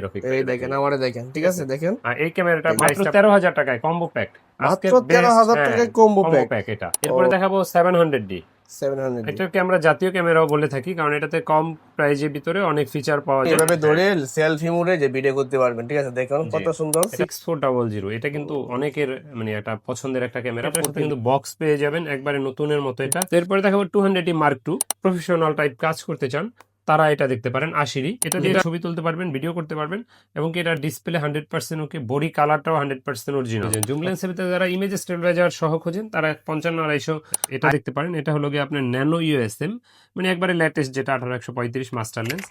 রফিক এই দেখেন আমারে দেখেন, ঠিক আছে দেখেন এই ক্যামেরাটা মাত্র 13,000 টাকায় কম্বো প্যাক। মাত্র 13,000 টাকায় কম্বো প্যাক। এটা এরপরে দেখাবো 700D। 700 এটাকে আমরা জাতীয় ক্যামেরাও বলে থাকি, কারণ এটাতে কম প্রাইজের ভিতরে অনেক ফিচার পাওয়া যায়। এভাবে ধরে সেলফি মোডে যে ভিডিও করতে পারবেন, ঠিক আছে দেখুন কত সুন্দর। 6400 এটা কিন্তু অনেকের মানে একটা পছন্দের একটা ক্যামেরা। এটার সাথে কিন্তু বক্স পেয়ে যাবেন একবারে নতুনের মতো এটা। এরপরে দেখাবো 200D Mark II। Professional type কাজ করতে চান তারা এটা দেখতে পারেন। 80 এটা দিয়ে ছবি তুলতে পারবেন, ভিডিও করতে পারবেন, এবং কি এটা ডিসপ্লে 100% ওকে, বডি কালারটাও 100% অরিজিনাল। জুম লেন্সের ভিতরে যারা ইমেজ স্টেবিলাইজার সহ খোঁজেন তারা 55-250 এটা দেখতে পারেন। এটা হলো গিয়ে আপনার ন্যানো ইউএসএম, মানে একবারে লেটেস্ট যেটা 18-135 মাস্টার লেন্স।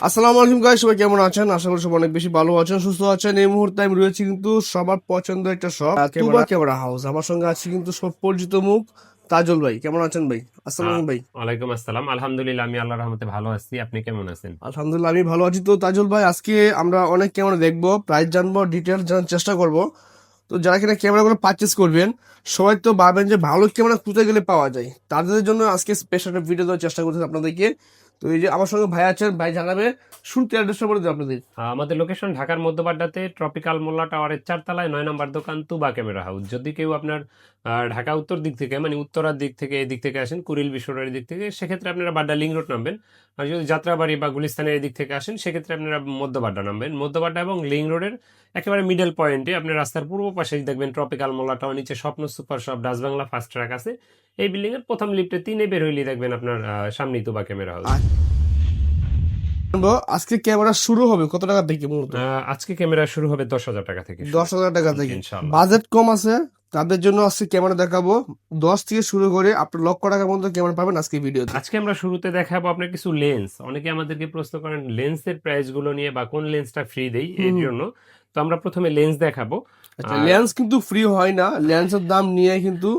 আসসালামু আলাইকুম গাইস, সবাই কেমন আছেন? আশা করি সবাই অনেক বেশি ভালো আছেন, সুস্থ আছেন। এই মুহূর্তে আমি রয়েছি কিন্তু সবার পছন্দের একটা শপ, তুবা ক্যামেরা হাউস। আমার সঙ্গে আছে কিন্তু সব পরিচিত মুখ, তাজুল ভাই। কেমন আছেন ভাই? আসসালামু আলাইকুম ভাই। ওয়ালাইকুম আসসালাম। আলহামদুলিল্লাহ, আমি আল্লাহর রহমতে ভালো আছি। আপনি কেমন আছেন? আলহামদুলিল্লাহ আমি ভালো আছি। তো তাজুল ভাই, আজকে আমরা অনেক ক্যামেরা দেখবো, প্রাইস জানবো, ডিটেলস জানার চেষ্টা করব। তো যারা কিনা ক্যামেরাগুলো পারচেস করবেন, সবাই তো ভাবেন যে ভালো ক্যামেরা কোথায় গেলে পাওয়া যায়, তাদের জন্য আজকে স্পেশাল একটা ভিডিও দেওয়ার চেষ্টা করতেছি আপনাদেরকে। তো এই যে আমার সঙ্গে ভাই আছেন, ভাই জানাবে শুরুতে অ্যাড্রেসটা বলে দিই আপনাদের। আমাদের লোকেশন ঢাকার মধ্যবাড্ডাতে ট্রপিক্যাল মোল্লা টাওয়ারের 4 তলায় 9 নম্বর দোকান তুবা ক্যামেরা হাউস। যদি কেউ আপনার ঢাকা উত্তর দিক থেকে, মানে উত্তরার দিক থেকে, এই দিক থেকে আসেন, কুড়িল বিশ্বরের দিক থেকে, সেক্ষেত্রে আপনারা বাড্ডা লিং রোড নামবেন। আর যদি যাত্রাবাড়ি বা গুলিস্তানের এই দিক থেকে আসেন, সেক্ষেত্রে আপনারা মধ্যবাড্ডা নামবেন। মধ্যবাড্ডা এবং লিং রোডের একেবারে মিডল পয়েন্টে আপনি রাস্তার পূর্ব পাশে দেখবেন ট্রপিক্যাল মোল্লা টাওয়ার, নিচে স্বপ্ন super shop, Dutch Bangla fast track আছে। এই বিল্ডিং এর প্রথম লিফটে 3 বের হইলে দেখবেন আপনার সামনেই তুবা ক্যামেরা হাউস। আজকে ক্যামেরা শুরু হবে কত টাকা থেকে? মূলত আজকে ক্যামেরা শুরু হবে 10,000 টাকা থেকে। 10,000 টাকা থেকে। ইনশাআল্লাহ। বাজেট কম আছে তাদের জন্য আজকে ক্যামেরা দেখাবো 10 থেকে শুরু করে আপনার লক্ষ টাকার মধ্যে ক্যামেরা পাবেন আজকে ভিডিওতে। আজকে আমরা শুরুতে দেখাবো আপনার কিছু লেন্স। অনেকে আমাদেরকে প্রশ্ন করেন লেন্সের প্রাইস গুলো নিয়ে বা কোন লেন্সটা ফ্রি দেই এর জন্য। তো আমরা প্রথমে লেন্স দেখাবো। আচ্ছা, লেন্স কিন্তু ফ্রি হয় না, লেন্সের দাম নিয়ে কিন্তু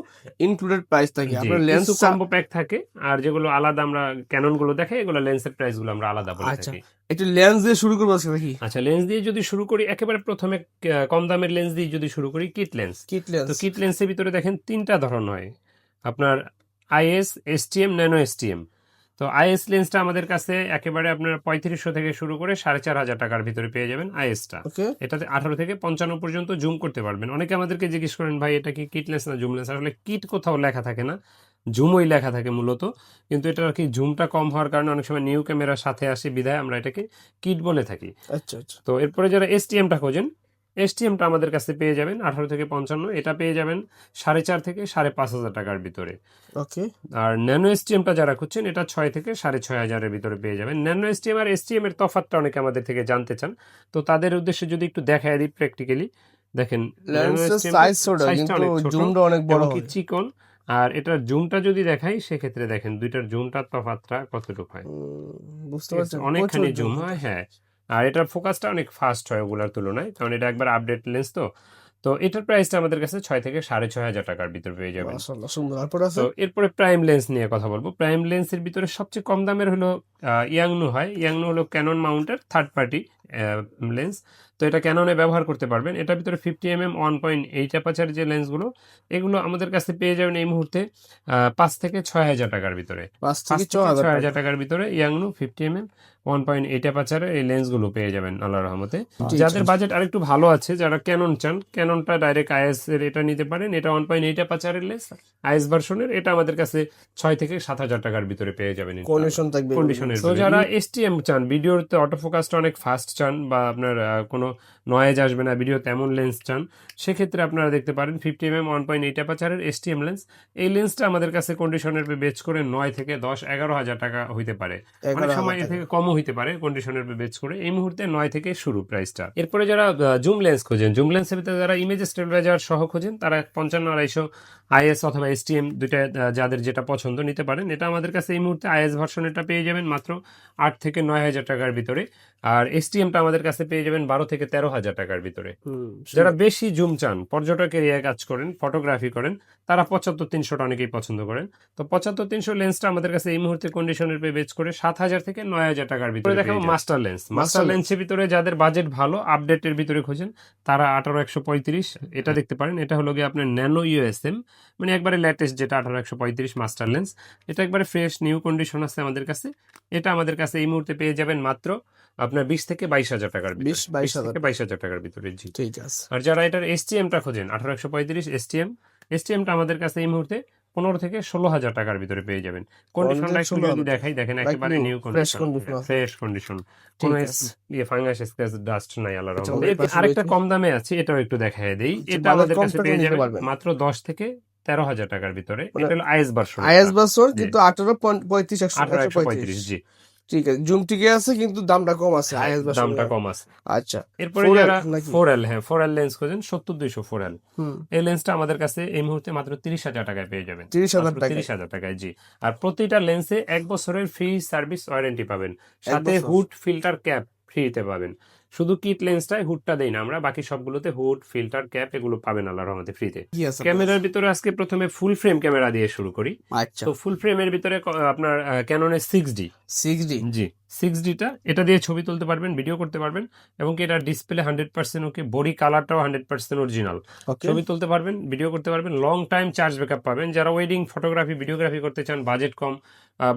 ইনক্লুডেড প্রাইস থাকে। আপনার লেন্স কম্বো প্যাক থাকে, আর যেগুলো আলাদা আমরা ক্যানন গুলো দেখাই, এগুলো লেন্সের প্রাইস গুলো আমরা আলাদা বলে আচ্ছা, থাকি। একটু লেন্স দিয়ে শুরু করবো আজকে নাকি? আচ্ছা, লেন্স দিয়ে যদি শুরু করি, একেবারে প্রথমে কম দামের লেন্স দিয়ে যদি শুরু করি, কিট লেন্স। তো কিট লেন্সের ভিতরে দেখেন 3টা ধরন হয় আপনার, আইএস, এসটিএম, ন্যানো এসটিএম। তো আইএস লেন্সটা আমাদের কাছে একেবারে আপনার 3500 থেকে শুরু করে 4,500 টাকার ভিতরে পেয়ে যাবেন আইএসটা। এটাতে 18 থেকে 55 পর্যন্ত জুম করতে পারবেন। অনেকে আমাদেরকে জিজ্ঞেস করেন, ভাই এটা কি কিট লেন্স না জুম লেন্স? আসলে কিট কোথাও লেখা থাকে না, জুমই লেখা থাকে মূলত। কিন্তু এটা আর কি জুমটা কম হওয়ার কারণে অনেক সময় নিউ ক্যামেরার সাথে আসে, বিধায় আমরা এটাকে কিট বলে থাকি। আচ্ছা আচ্ছা। তো এরপরে যারা এসটিএমটা খোঁজেন, এসটিএমটা আমাদের কাছে পেয়ে যাবেন 18 থেকে 55। এটা পেয়ে যাবেন 4,500 থেকে 5,500 টাকার ভিতরে। ওকে। আর ন্যানো এসটিএমটা যারা খুঁজছেন, এটা 6 থেকে 6,500 এর ভিতরে পেয়ে যাবেন। ন্যানো এসটিএম আর এসটিএম এর তফাৎটা অনেকে আমাদের থেকে জানতে চান, তো তাদের উদ্দেশ্যে যদি একটু দেখায় দিই প্র্যাকটিক্যালি। দেখেন, লেন্সের সাইজ ছোট কিন্তু জুমটা অনেক বড় হয়, চিকন। আর এটার জুমটা যদি দেখাই, সেক্ষেত্রে দেখেন দুইটার জুমটার তফাৎটা কতটুকু হয়। বুঝতে পারছেন, অনেকখানি জুম হয়, হ্যাঁ। আর এটার ফোকাসটা অনেক ফাস্ট হয় ওগুলার তুলনায়, কারণ এটা একবার আপডেট লেন্স। তো এটার প্রাইসটা আমাদের কাছে 6 থেকে 6,500 টাকার ভিতর পেয়ে যাবেন। মাশাআল্লাহ সুন্দর। তো এরপরে প্রাইম লেন্স নিয়ে কথা বলবো। প্রাইম লেন্সের ভিতরে সবচেয়ে কম দামের হলো ইয়াংনু হয়। ইয়াংনু হলো ক্যানন মাউন্টের থার্ড পার্টি লেন্স। তো এটা ক্যাননে ব্যবহার করতে পারবেন। এটার ভিতরে 50mm 1.8 অ্যাপাচার যে লেন্সগুলো, এগুলো আমাদের কাছে পেয়ে যাবেন এই মুহূর্তে 5 থেকে 6,000 টাকার ভিতরে। 5 থেকে 6,000 টাকার ভিতরে ইয়াংনু 50mm 1.8 অ্যাপাচারে এই লেন্সগুলো পেয়ে যাবেন আল্লাহর রহমতে। যাদের বাজেট আরেকটু ভালো আছে, যারা ক্যানন চান, ক্যাননটা ডাইরেক্ট আইএস এর এটা নিতে পারেন। এটা 1.8 অ্যাপাচারের লেন্স, আইএস ভার্সনের। এটা আমাদের কাছে 6 থেকে 7,000 টাকার ভিতরে পেয়ে যাবেন কন্ডিশন থাকবে। কন্ডিশনের। তো যারা এসটিএম চান, ভিডিওতে অটোফোকাসটা অনেক ফাস্ট চান, বা আপনার কোনো নয়েজ আসবে না ভিডিও, তেমন লেন্স চান, সেক্ষেত্রে আপনারা দেখতে পারেন 50mm 1.8 অ্যাপাচারের এসটিএম লেন্স। এই লেন্সটা আমাদের কাছে কন্ডিশনের বেচ করে 9 থেকে 10-11,000 টাকা হইতে পারে, অনেক সময় এর থেকে কমও হইতে পারে কন্ডিশনের বেচ করে। এই মুহূর্তে 9 থেকে শুরু প্রাইসটা। এরপরে যারা জুম লেন্স খোঁজেন, জুম লেন্সের ভিতরে যারা ইমেজ স্টেবিলাইজার সহ খোঁজেন, তারা 55-250 আইএস অথবা এসটিএম দুইটা যাদের যেটা পছন্দ নিতে পারেন। এটা আমাদের কাছে এই মুহূর্তে আইএস ভার্সন এটা পেয়ে যাবেন মাত্র 8 থেকে 9,000 টাকার ভিতরে। আর এসটিএমটা আমাদের কাছে পেয়ে যাবেন 12 থেকে 13,000 টাকার ভিতরে। যারা বেশি জুম চান, পর্যটক এরিয়ায় কাজ করেন, ফটোগ্রাফি করেন, তারা 75-300টা অনেকেই পছন্দ করেন। তো 75-300 লেন্সটা আমাদের কাছে এই মুহূর্তে কন্ডিশনের বেচ করে 7,000 থেকে 9,000 টাকার টাকার ভিতরে দেখাবো মাস্টার লেন্স। মাস্টার মাস্টার লেন্সের ভিতরে যাদের বাজেট ভালো, আপডেটের ভিতরে খোঁজেন, তারা 18135 এটা দেখতে পারেন। এটা হলো গিয়ে আপনার ন্যানো ইউএসএম, মানে একবারে লেটেস্ট যেটা 18135 মাস্টার লেন্স। এটা একবারে ফ্রেশ নিউ কন্ডিশন আছে আমাদের কাছে। এটা আমাদের কাছে এই মুহূর্তে পেয়ে যাবেন মাত্র আপনার 20 থেকে 22,000 টাকার ভিতরে। 20-22 থেকে 22,000 টাকার ভিতরে, জি। ঠিক আছে। আর যারা এটার এসটিএমটা খোঁজেন 18135 এসটিএমটা আমাদের কাছে এই মুহূর্তে 15 থেকে 16,000 টাকার ভিতরে পেয়ে যাবেন। কন্ডিশনটা একটু যদি দেখাই, দেখেন একেবারে নিউ কন্ডিশন, ফ্রেশ কন্ডিশন, কোনো ফাঙ্গাস স্ক্র্যাচ ডাস্ট নাই আল্লাহর রহমতে। আরেকটা কম দামে আছে, এটাও একটু দেখায় দেই। এটা আমাদের কাছে পেয়ে যাবেন মাত্র 10 থেকে 13,000 টাকার ভিতরে। এটা হলো আইএস ভার্সন, কিন্তু 1835 জি। ঠিক আছে, জুম ঠিকই আছে কিন্তু দামটা কম আছে, দামটা কম আছে। আচ্ছা, এরপরে যারা 4L, হ্যাঁ 4L লেন্স খোঁজেন 70-200 4L, এই লেন্সটা আমাদের কাছে এই মুহূর্তে মাত্র 30,000 টাকায় পেয়ে যাবেন। 30,000 টাকায়, জি। আর প্রতিটা লেন্সে 1 বছরের ফ্রি সার্ভিস ওয়ারেন্টি পাবেন, সাথে হুড ফিল্টার ক্যাপ ফ্রিতে পাবেন। শুধু কিট লেন্সটাই হুডটা দেই না আমরা, বাকি সবগুলোতে হুড ফিল্টার ক্যাপ এগুলো পাবেন আল্লাহর রহমতে ফ্রিতে। ক্যামেরার ভিতরে আজকে প্রথমে ফুল ফ্রেম ক্যামেরা দিয়ে শুরু করি। তো ফুল ফ্রেমের ভিতরে আপনার ক্যাননের 6D, জি 6Dটা, এটা দিয়ে ছবি তুলতে পারবেন, ভিডিও করতে পারবেন, এবং কি এটা ডিসপ্লে 100% ওকে, বডি কালারটাও 100% অরিজিনাল, ছবি তুলতে পারবেন, ভিডিও করতে পারবেন, লং টাইম চার্জ ব্যাকআপ পাবেন। যারা ওয়েডিং ফটোগ্রাফি ভিডিওগ্রাফি করতে চান, বাজেট কম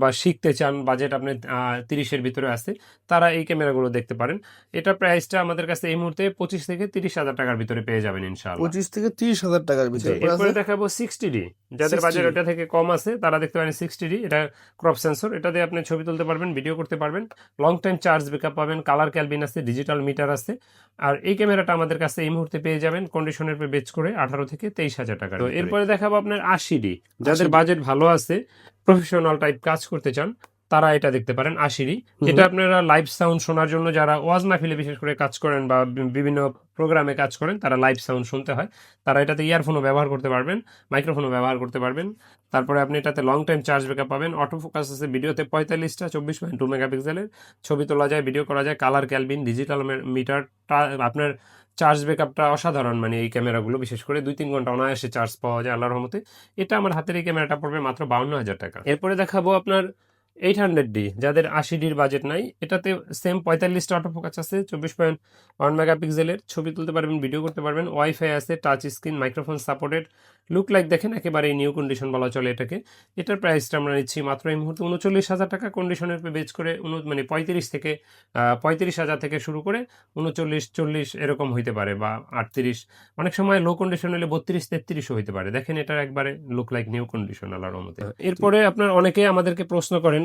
বা শিখতে চান, বাজেট আপনার 30-এর ভিতরে আছে, তারা এই ক্যামেরাগুলো দেখতে পারেন। এটা প্রাইসটা আমাদের কাছে এই মুহূর্তে 25 থেকে 30,000 টাকার ভিতরে পেয়ে যাবেন ইনশাআল্লাহ। 25 থেকে 30,000 টাকার ভিতরে। এরপরে দেখাবো 60D, যাদের বাজেট ওটা থেকে কম আছে তারা দেখতে পারেন 60D। এটা ক্রপ সেন্সর, এটা দিয়ে আপনি ছবি তুলতে পারবেন, ভিডিও করতে পারবেন, লং টাইম চার্জ ব্যাকআপ পাবেন, কালার ক্যালবিন আছে, ডিজিটাল মিটার আছে। আর এই ক্যামেরাটা আমাদের কাছে এই মুহূর্তে পেয়ে যাবেন কন্ডিশনের পে বেচ করে 18 থেকে 23,000 টাকা। তো এরপরে দেখাবো আপনার 80D, যাদের বাজেট ভালো আছে, প্রফেশনাল টাইপ কাজ করতে চান, তারা এটা দেখতে পারেন 80D। এটা আপনারা লাইভ সাউন্ড শোনার জন্য, যারা ওয়াজ মাহফিলে বিশেষ করে কাজ করেন বা বিভিন্ন প্রোগ্রামে কাজ করেন, তারা লাইভ সাউন্ড শুনতে হয়, তারা এটাতে ইয়ারফোনও ব্যবহার করতে পারবেন, মাইক্রোফোনও ব্যবহার করতে পারবেন। তারপরে আপনি এটাতে লং টাইম চার্জ ব্যাকআপ পাবেন, অটো ফোকাস আছে ভিডিওতে 45টা, 24.2 মেগাপিক্সেলের, ছবি তোলা যায়, ভিডিও করা যায়, কালার ক্যালবিন, ডিজিটাল মিটারটা, আপনার চার্জ ব্যাকআপটা অসাধারণ। মানে এই ক্যামেরাগুলো বিশেষ করে 2-3 ঘন্টা অনায়াসে চার্জ পাওয়া যায় আল্লাহর রহমতে। এটা আমার হাতের এই ক্যামেরাটা পড়বে মাত্র 52,000 টাকা। এরপরে দেখাবো আপনার 800D, যাদের 80Dর বাজেট নাই, এটাতে সেম 45টা অটো ফোকাস আছে, 24.1 মেগাপিক্সেলের, ছবি তুলতে পারবেন, ভিডিও করতে পারবেন, ওয়াইফাই আছে, touch screen, microphone supported, look like দেখেন একেবারে নিউ কন্ডিশন বলা চলে এটাকে। এটার প্রাইসটা আমরা নিচ্ছি মাত্র এই মুহূর্তে 39,000 টাকা, কন্ডিশনের পে বেচ করে মানে 35,000 থেকে শুরু করে 39-40 এরকম হইতে পারে, বা 38, অনেক সময় লো কন্ডিশন হলে 32-33ও হইতে পারে। দেখেন এটার একবারে লুক লাইক নিউ কন্ডিশন আল্লাহর রহমতে। এরপরে আপনার অনেকে আমাদেরকে প্রশ্ন করেন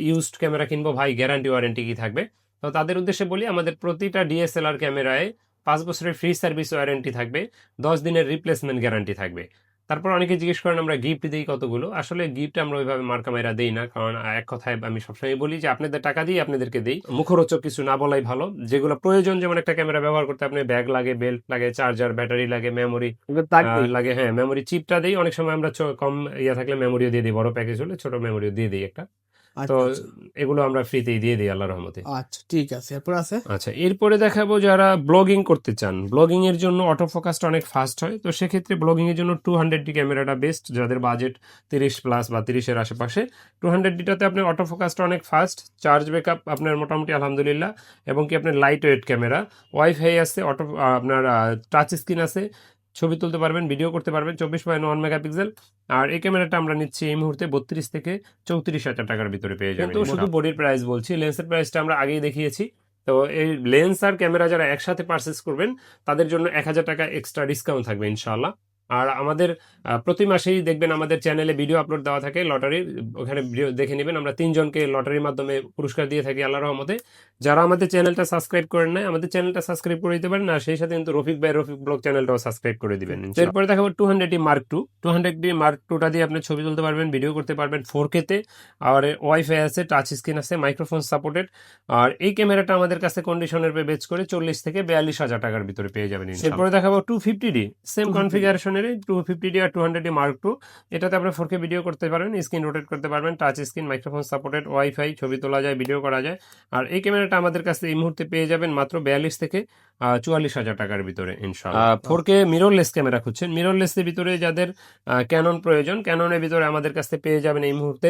ইউজড ক্যামেরা কিনবো ভাই, গ্যারান্টি ওয়ারেন্টি কি থাকবে? তো তাদের উদ্দেশ্যে বলি, আমাদের প্রতিটা ডিএসএলআর ক্যামেরায় 5 বছরের ফ্রি সার্ভিস ওয়ারেন্টি থাকবে, 10 দিনের রিপ্লেসমেন্ট গ্যারান্টি থাকবে। তারপর অনেকে জিজ্ঞেস করেন আমরা গিফট দিই কতগুলো। আসলে গিফট আমরা ওইভাবে মার্কা মাইরা দেই না, কারণ এক কথায় আমি সবসময় বলি যে আপনাদের টাকা দিয়ে আপনাদেরকে দেই, মুখরোচক কিছু না বলাই ভালো। যেগুলো প্রয়োজন, যেমন একটা ক্যামেরা ব্যবহার করতে আপনি ব্যাগ লাগে, বেল্ট লাগে, চার্জার, ব্যাটারি লাগে, মেমোরি লাগে, হ্যাঁ মেমোরি চিপটা দেই। অনেক সময় আমরা কম ইয়ে থাকলে মেমোরিও দিয়ে দিই, বড় প্যাকেজ হলে ছোট মেমোরিও দিয়ে দিই একটা। তো এগুলো আমরা ফ্রিতেই দিয়ে দিই আল্লাহর রহমতে। আচ্ছা ঠিক আছে, এরপর আছে। আচ্ছা, এরপরে দেখাবো যারা ব্লগিং করতে চান, ব্লগিং এর জন্য অটো ফোকাসটা অনেক ফাস্ট হয়। তো সেক্ষেত্রে ব্লগিং এর জন্য 200D ক্যামেরাটা বেস্ট, যাদের বাজেট 30+ বা 30-এর আশেপাশে। 200Dটাতে আপনার অটো ফোকাসটা অনেক ফাস্ট, চার্জ ব্যাকআপ আপনার মোটামুটি আলহামদুলিল্লাহ, এবং কি আপনার লাইট ওয়েট ক্যামেরা, ওয়াইফাই আছে, আপনার টাচ স্ক্রিন আছে, ছবি তুলতে পারবেন, ভিডিও করতে পারবেন, 24.1 মেগাপিক্সেল। আর এই ক্যামেরাটা আমরা নিচ্ছি এই মুহূর্তে 32 থেকে 34,000 টাকার ভিতরে পেয়ে যাবেন। তো শুধু বডির প্রাইস বলছি, লেন্সের প্রাইসটা আমরা আগেই দেখিয়েছি। তো এই লেন্স আর ক্যামেরা যারা একসাথে পারচেস করবেন, তাদের জন্য 1,000 টাকা এক্সট্রা ডিসকাউন্ট থাকবে ইনশাআল্লাহ। আর আমাদের প্রতি মাসেই দেখবেন আমাদের চ্যানেলে ভিডিও আপলোড দেওয়া থাকে লটারির, ওখানে ভিডিও দেখে নেবেন। আমরা 3 জনকে লটারির মাধ্যমে পুরস্কার দিয়ে থাকি আল্লাহর রহমতে। যারা আমাদের চ্যানেলটা সাবস্ক্রাইব করেন নাই, আমাদের চ্যানেলটা সাবস্ক্রাইব করে দিতে পারেন, আর সেই সাথে কিন্তু রফিক ব্লগ চ্যানেলটাও সাবস্ক্রাইব করে দিবেন। এরপরে দেখাবো 200D Mark II। 200D Mark IIটা দিয়ে আপনি ছবি তুলতে পারবেন, ভিডিও করতে পারবেন 4K-তে, আর ওয়াইফাই আছে, টাচ স্ক্রিন আছে, মাইক্রোফোন সাপোর্টেড। আর এই ক্যামেরাটা আমাদের কাছে কন্ডিশনের পে বেচ করে 40 থেকে 42,000 টাকার ভিতরে পেয়ে যাবেন। এরপরে দেখাবো 250D, সেম কনফিগারেশনে কন্ডিশনারে 250D আর 200D Mark II, এটাতে আপনি 4K ভিডিও করতে পারবেন, স্ক্রিন রোটেট করতে পারবেন, touch screen, microphone supported, wifi, ছবি তোলা যায়, ভিডিও করা যায়। আর এই ক্যামেরাটা আমাদের কাছে এই মুহূর্তে পেয়ে যাবেন মাত্র 42 থেকে 44,000 টাকার ভিতরে ইনশাআল্লাহ। 4K মিররলেস ক্যামেরা খুঁজছেন, মিররলেসের ভিতরে যাদের ক্যানন প্রয়োজন, ক্যাননের ভিতরে আমাদের কাছে পেয়ে যাবেন এই মুহূর্তে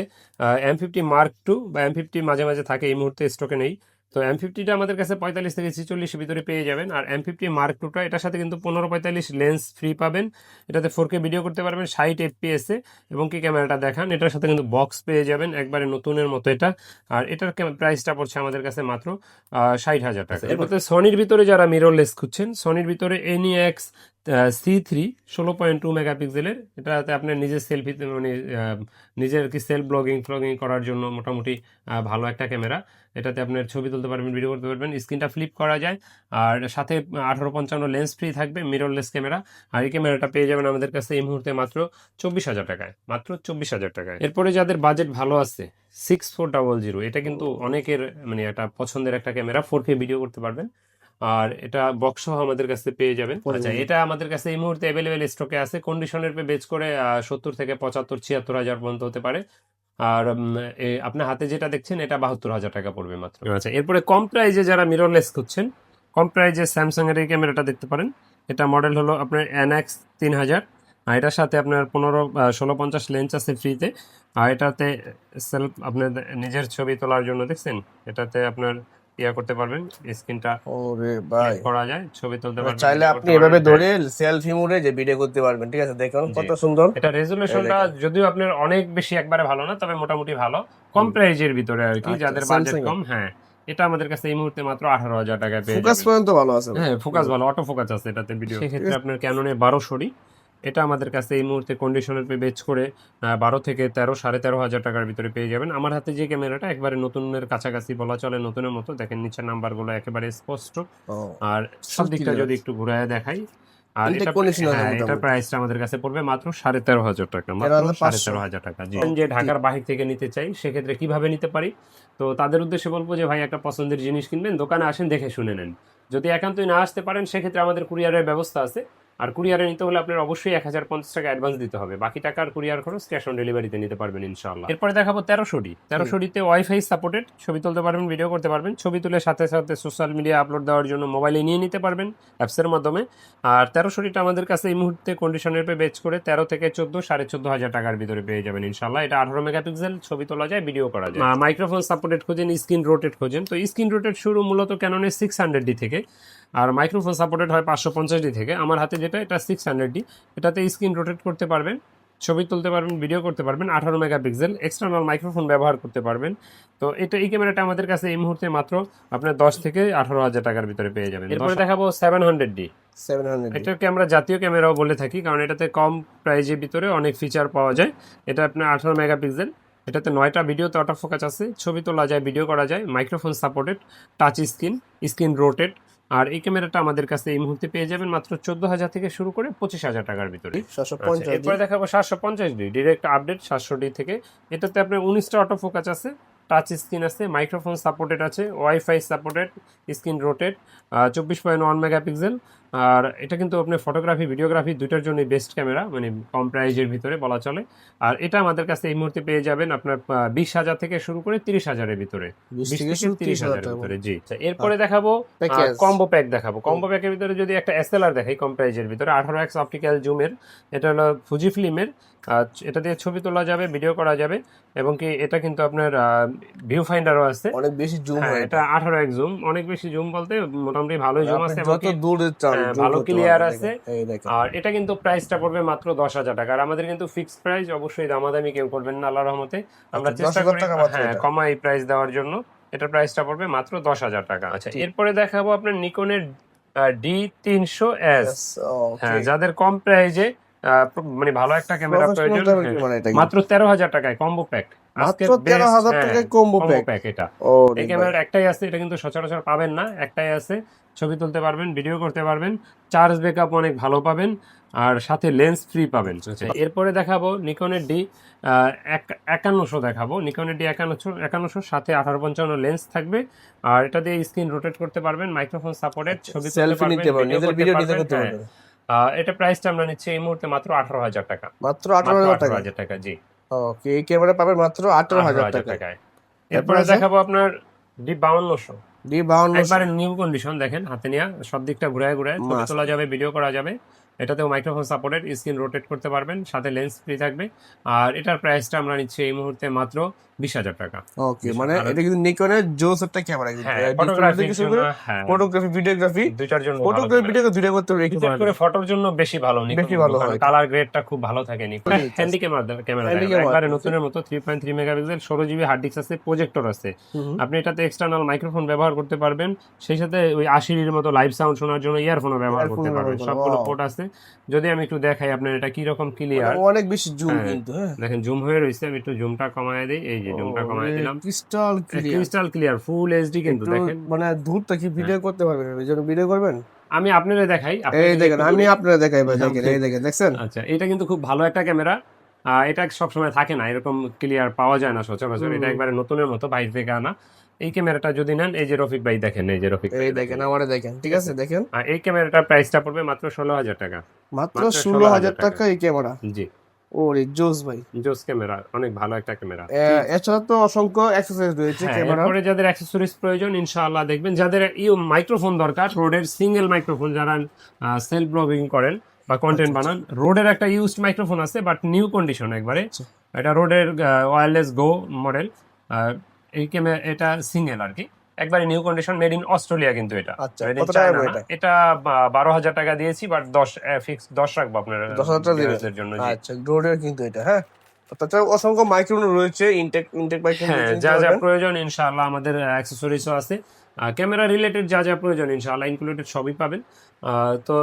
M50 Mark II বা M50 মাঝে মাঝে থাকে, এই মুহূর্তে স্টকে নেই। তো M50টা আমাদের কাছে 45 থেকে 46 ভিতরে পেয়ে যাবেন। আর M50 Mark IIটা এটার সাথে কিন্তু 15-45 লেন্স ফ্রি পাবেন, এটাতে 4K ভিডিও করতে পারবেন 60 FPS এ, এবং কি ক্যামেরাটা দেখান, এটার সাথে কিন্তু বক্স পেয়ে যাবেন একবারে নতুনের মতো এটা। আর এটার প্রাইসটা পড়ছে আমাদের কাছে মাত্র 60,000 টাকা। এরপরে সোনির ভিতরে যারা মিররলেস খুঁজছেন, সোনির ভিতরে NEX C3 16.2 মেগাপিক্সেলের, এটাতে আপনার নিজের সেলফি মানে নিজের কি সেলফ ব্লগিং করার জন্য মোটামুটি ভালো একটা ক্যামেরা। এটাতে আপনার ছবি তুলতে পারবেন, ভিডিও করতে পারবেন, স্ক্রিনটা ফ্লিপ করা যায়, আর সাথে 1855 লেন্স ফ্রি থাকবে, মিররলেস ক্যামেরা। আর এই ক্যামেরাটা পেয়ে যাবেন আমাদের কাছে এই মুহূর্তে মাত্র 24,000 টাকায়, মাত্র 24,000 টাকায়। এরপরে যাদের বাজেট ভালো আছে, 6400, এটা কিন্তু অনেকের মানে একটা পছন্দের একটা ক্যামেরা, 4K ভিডিও করতে পারবেন, আর এটা বক্স সহ আমাদের কাছে পেয়ে যাবেন। আচ্ছা, এটা আমাদের কাছে এই মুহূর্তে অ্যাভেলেবেল স্টকে আছে, কন্ডিশনের পে বেচ করে 70 থেকে 75-76 হাজার পর্যন্ত হতে পারে। আর আপনার হাতে যেটা দেখছেন এটা 72,000 টাকা পড়বে মাত্র। আচ্ছা, এরপরে কম প্রাইজে যারা মিররলেস খুঁজছেন, কম প্রাইজে স্যামসাং এর এই ক্যামেরাটা দেখতে পারেন। এটা মডেল হলো আপনার NX 3000, আর এটার সাথে আপনার 1650 লেন্স আছে ফ্রিতে। আর এটাতে সেলফ আপনার নিজের ছবি তোলার জন্য দেখছেন, এটাতে আপনার ইয়া করতে পারবেন, স্ক্রিনটা ওরে ভাই করা যায়, ছবি তুলতে পারবেন, চাইলে video আপনি করতে এভাবে পারবেন। ধরে সেলফি মোডে যে ভিডিও করতে পারবেন, ঠিক আছে? দেখুন কত সুন্দর। এটা রেজুলেশনটা যদিও আপনার অনেক বেশি একবারে ভালো না, তবে মোটামুটি ভালো, কম প্রাইজের ভিতরে আর কি, আচ্ছা, যাদের বাজেট Samsung এর। কম। হ্যাঁ, এটা আমাদের কাছে এই মুহূর্তে মাত্র 18,000 টাকায় পেয়ে ফোকাস যাবেন। পর্যন্ত ভালো আছে। হ্যাঁ, ফোকাস ভালো, অটো ফোকাস আছে এটাতে ভিডিও। সেক্ষেত্রে আপনার ক্যাননে 1200D, এটা আমাদের কাছে এই মুহূর্তে কন্ডিশনের পে বেচ করে 12 থেকে 13-13,500 টাকার ভিতরে পেয়ে যাবেন। আমার হাতে যে ক্যামেরাটা একবারে নতুনের কাছাকাছি বলা চলে, নতুনের মতো, দেখেন নিচের নাম্বারগুলো একেবারে স্পষ্ট। আর সব দিকটা যদি একটু ঘুরায় দেখাই, আর এটা এটার প্রাইসটা আমাদের কাছে পড়বে মাত্র 13,500 টাকা, মাত্র 13,500 টাকা। জি, যে ঢাকার বাহির থেকে নিতে চাই সেক্ষেত্রে কিভাবে নিতে পারি, তো তাদের উদ্দেশ্যে বলবো যে ভাই একটা পছন্দের জিনিস কিনবেন, দোকানে আসেন, দেখে শুনে নেন। যদি একান্তই না আসতে পারেন সেক্ষেত্রে আমাদের কুরিয়ারের ব্যবস্থা আছে। আর কুরিয়ারে নিতে হলে আপনার অবশ্যই 1050 টাকা অ্যাডভান্স দিতে হবে, বাকি টাকার কুরিয়ার খরচ ক্যাশ অন ডেলিভারিতে নিতে পারবেন ইনশাআল্লাহ। এরপরে দেখাবো 1300D। 1300Dতে ওয়াইফাই সাপোর্টেড, ছবি তুলতে পারবেন, ভিডিও করতে পারবেন, ছবি তুলে সাথে সাথে সোশ্যাল মিডিয়া আপলোড দেওয়ার জন্য মোবাইলে নিয়ে নিতে পারবেন অ্যাপসের মাধ্যমে। আর 1300Dটা আমাদের কাছে এই মুহূর্তে কন্ডিশনের পে বেচ করে 13 থেকে 14-14,500 টাকার ভিতরে পেয়ে যাবেন ইনশাআল্লাহ। এটা 18 মেগাপিক্সেল, ছবি তোলা যায়, ভিডিও করা যায়। মাইক্রোফোন সাপোর্টেড খোঁজেন, স্ক্রিন রোটেট খোঁজেন, তো স্ক্রিন রোটেট শুরু মূলত ক্যাননের 600D থেকে, আর মাইক্রোফোন সাপোর্টেড হয় 550D থেকে। আমার হাতে যেটা, এটা 600D, এটাতে স্ক্রিন রোটেট করতে পারবেন, ছবি তুলতে পারবেন, ভিডিও করতে পারবেন, 18 মেগাপিক্সেল, এক্সটার্নাল মাইক্রোফোন ব্যবহার করতে পারবেন। তো এই ক্যামেরাটা আমাদের কাছে এই মুহূর্তে মাত্র আপনার 10 থেকে 18,000 টাকার ভিতরে পেয়ে যাবেন। এরপরে দেখাবো 700D। এটাকে আমরা জাতীয় ক্যামেরাও বলে থাকি, কারণ এটাতে কম প্রাইজের ভিতরে অনেক ফিচার পাওয়া যায়। এটা আপনার 18 মেগাপিক্সেল, এটাতে 9টা ভিডিওতে অটো ফোকাস আছে, ছবি তোলা যায়, ভিডিও করা যায়, microphone supported, touch screen rotate. আর এই ক্যামেরাটা আমাদের কাছে এই মুহূর্তে পেয়ে যাবেন মাত্র 14,000 থেকে শুরু করে 25,000 টাকার ভিতরে। এরপরে দেখাবো 750D, ডিরেক্ট আপডেট 700D থেকে। এটাতে আপনার 19টা অটো ফোকাস আছে, টাচ স্ক্রিন আছে, মাইক্রোফোন সাপোর্টেড আছে, wifi supported, screen rotate, 24.1 megapixel. আর এটা কিন্তু আপনার ফটোগ্রাফি, ভিডিওগ্রাফি দুইটার জন্য বেস্ট ক্যামেরা, মানে কম প্রাইজের ভিতরে বলা চলে। আর এটা আমাদের কাছে এই মুহূর্তে পেয়ে যাবেন আপনার 20,000 থেকে শুরু করে 30,000-এর ভিতরে, 20 থেকে 30,000-এর ভিতরে। জি, এরপরে দেখাবো কম্বো প্যাক। দেখাবো কম্বো প্যাকের ভিতরে যদি একটা SLR দেখাই কম প্রাইজের ভিতরে, 18x অপটিক্যাল জুমের, এটা হলো ফুজি ফিল্মের, এটা দিয়ে ছবি তোলা যাবে, ভিডিও করা যাবে, এবং কি এটা কিন্তু আপনার ভিউ ফাইন্ডারও আছে, অনেক বেশি জুম হয়। এটা 18x জুম, অনেক বেশি জুম বলতে মোটামুটি ভালোই জুম আছে, যত দূরে চান ভালো ক্লিয়ার আছে। আর এটা কিন্তু প্রাইসটা পড়বে মাত্র 10,000 টাকা। আর আমাদের কিন্তু ফিক্সড প্রাইস, অবশ্যই দামাদামি কেউ করবেন না আল্লাহর রহমতে, আমরা চেষ্টা করি কমাই প্রাইস দেওয়ার জন্য। এটার প্রাইসটা পড়বে মাত্র 10,000 টাকা। আচ্ছা, এরপরে দেখাবো আপনার নিকনের D300S। হ্যাঁ, যাদের কম প্রাইজে মানে ভালো একটা ক্যামেরা প্রয়োজন, মাত্র 13,000 টাকায় কম্বো প্যাক। মাত্র 13,000 টাকায় কম্বো প্যাক। এটা এই ক্যামেরার একটাই আছে, এটা কিন্তু সচরাচর পাবেন না, একটাই আছে, ছবি তুলতে পারবেন, ভিডিও করতে পারবেন, চার্জ ব্যাকআপ অনেক ভালো পাবেন, আর সাথে লেন্স ফ্রি পাবেন। এরপরে দেখাবো নিকনের D5100 দেখাবো। নিকনের D5100 সাথে 1855 লেন্স থাকবে, আর এটা দিয়ে স্ক্রিন রোটেট করতে পারবেন, মাইক্রোফোন সাপোর্টেড, ছবি তুলতে পারবেন, ভিডিও করতে পারবেন। এটা প্রাইসটা আমরা নিচ্ছি এই মুহূর্তে মাত্র 18,000 টাকা। মাত্র মাত্র 18,000 টাকা। 18,000 টাকা, জি। ওকে, এই ক্যামেরা পাবেন মাত্র 18,000 18,000 টাকা। টাকায়। এরপর এরপরে আছে দেখাবো আপনার D5200। D5200। একবারে নিউ কন্ডিশন, দেখেন হাতে নিয়ে সব দিকটা ঘুরায় ঘুরায় ছবি মাস্ট। তোলা যাবে, ভিডিও করা যাবে। এটাতেও মাইক্রোফোন সাপোর্টেড, স্ক্রিন রোটেট করতে পারবেন, সাথে লেন্স ফ্রি থাকবে। আর এটার প্রাইসটা আমরা নিচ্ছি এই মুহূর্তে মাত্র 20,000 টাকা। ওকে, মানে এটা কিন্তু নিকনের জোস একটা ক্যামেরা কিন্তু। হ্যাঁ, ফটোগ্রাফির জন্য, হ্যাঁ, ফটোগ্রাফি, ভিডিওগ্রাফি, দুইটার জন্য ভালো ফটোগ্রাফি ক্যামেরা। ভিডিও দুইটা করতে রেখে বিশেষ করে ফটোর জন্য বেশি ভালো নিকন, বেশি ভালো হয়। কালার গ্রেডটা খুব ভালো থাকে নিকন। ঠিক আছে। হ্যান্ডি ক্যামেরা Handy camera একবারে আছে। নতুনের মতো 3.3 মেগাপিক্সেল, 16 জিবি হার্ড ডিস্ক আছে, প্রজেক্টর আছে। আপনি এটাতে এক্সটার্নাল মাইক্রোফোন ব্যবহার করতে পারবেন, সেই সাথে ওই 80 মতো লাইভ সাউন্ড শোনার জন্য ইয়ারফোনও ব্যবহার Earphone করতে পারবেন। ব্যবহার সবগুলো wow। পোর্ট আছে। যদি আমি একটু দেখাই আপনার এটা কি রকম ক্লিয়ার, অনেক বেশি জুম হ্যাঁ, কিন্তু। হ্যাঁ, দেখেন জুম হয়ে রয়েছে। আমি একটু জুমটা কমায় দিই, এই যে জুমটা কমায় দিলাম, crystal clear, crystal clear, full HD কিন্তু দেখেন। মানে দূর থেকে ভিডিও করতে পারবেন, এই জন্য ভিডিও করবেন। আমি আপনাদের দেখাই, এই দেখেন, আমি আপনারা দেখাই ভাই, দেখেন এই দেখেন, দেখছেন? আচ্ছা, এটা কিন্তু খুব ভালো একটা ক্যামেরা। এটা সবসময় থাকে না, এরকম ক্লিয়ার পাওয়া যায় না সচরাচর। এটা একবারে নতুনের মতো, বাইরে থেকে আনা। এই ক্যামেরাটা যদি নেন, এই যে রফিক ভাই দেখেন, এই যে রফিক ভাই এই দেখেন, আমারে দেখেন, ঠিক আছে, দেখেন এই ক্যামেরাটার প্রাইসটা পড়বে মাত্র 16,000 টাকা। মাত্র মাত্র 16,000 টাকা এই ক্যামেরা। জি, ওরে জোস ভাই। জোস ক্যামেরা, অনেক ভালো একটা ক্যামেরা। এছাড়া তো অসংখ্য অ্যাক্সেসরিজ রয়েছে হ্যাঁ, ক্যামেরা। এরপরে যাদের অ্যাক্সেসরিজ প্রয়োজন, ইনশাআল্লাহ দেখবেন, যাদের মাইক্রোফোন দরকার, রোডের সিঙ্গেল মাইক্রোফোন, যারা সেলফ ব্লগিং করেন বা কন্টেন্ট বানান, রোডের একটা ইউজড মাইক্রোফোন আছে বাট নিউ কন্ডিশন একবারে। এটা রোডের ওয়্যারলেস গো মডেল। এই ক্যামেরা এটা সিঙ্গেল আর কি, একবারে new condition, made in Australia কিন্তু এটা। আচ্ছা, Made in কত টাকা China এটা? না। এটা 12,000 টাকা দিয়েছি, বাট 10 ফিক্স 10 রাখবো আপনার 10,000 টাকা দিবেন? viewers-দের জন্য, জি। আচ্ছা, রোডের কিন্তু এটা। হ্যাঁ, তাছাড়া অসংখ্য মাইক্রোফোন রয়েছে, ইনটেক মাইক্রোফোন হ্যাঁ, যা যা প্রয়োজন ইনশাআল্লাহ আমাদের অ্যাক্সেসরিজও আছে। ক্যামেরা রিলেটেড যা যা প্রয়োজন ইনশাআল্লাহ ইনক্লুডেড সবই পাবেন। তো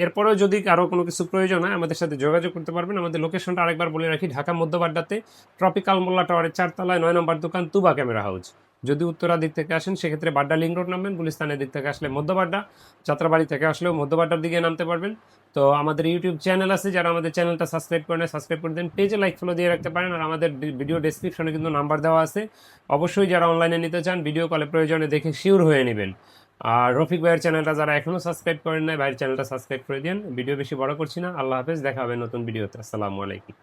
এরপরেও যদি কারো কোনো কিছু প্রয়োজন হয়, আমাদের সাথে যোগাযোগ করতে পারবেন। আমাদের লোকেশনটা আরেকবার বলে রাখি, ঢাকা মধ্যবাড্ডাতে ট্রপিক্যাল মোল্লা টাওয়ারের 4 তলায় 9 নম্বর দোকান, তুবা ক্যামেরা হাউস। যদি উত্তরা দিক থেকে আসেন, সেক্ষেত্রে বাড্ডা লিঙ্ক রোড নামবেন। গুলিস্তানের দিক থেকে আসলে মধ্যবাড্ডা, যাত্রাবাড়ি থেকে আসলেও মধ্যবাড্ডার দিকে নামতে পারবেন। তো আমাদের ইউটিউব চ্যানেল আছে, যারা আমাদের চ্যানেলটা সাবস্ক্রাইব করে নেয়, সাবস্ক্রাইব করে দেন, পেজে লাইক ফলো দিয়ে রাখতে পারেন। আর আমাদের ভিডিও ডেসক্রিপশনে কিন্তু নাম্বার দেওয়া আছে। অবশ্যই যারা অনলাইনে নিতে চান, ভিডিও কলে প্রয়োজনে দেখে শিওর হয়ে নেবেন। আর রফিক ভাইয়ের চ্যানেলটা যারা এখনো সাবস্ক্রাইব করেন নাই, ভাইয়ের চ্যানেলটা সাবস্ক্রাইব করে দিন। ভিডিও বেশি বড় করছি না। আল্লাহ হাফেজ, দেখা হবে নতুন ভিডিওতে। আসসালামু আলাইকুম।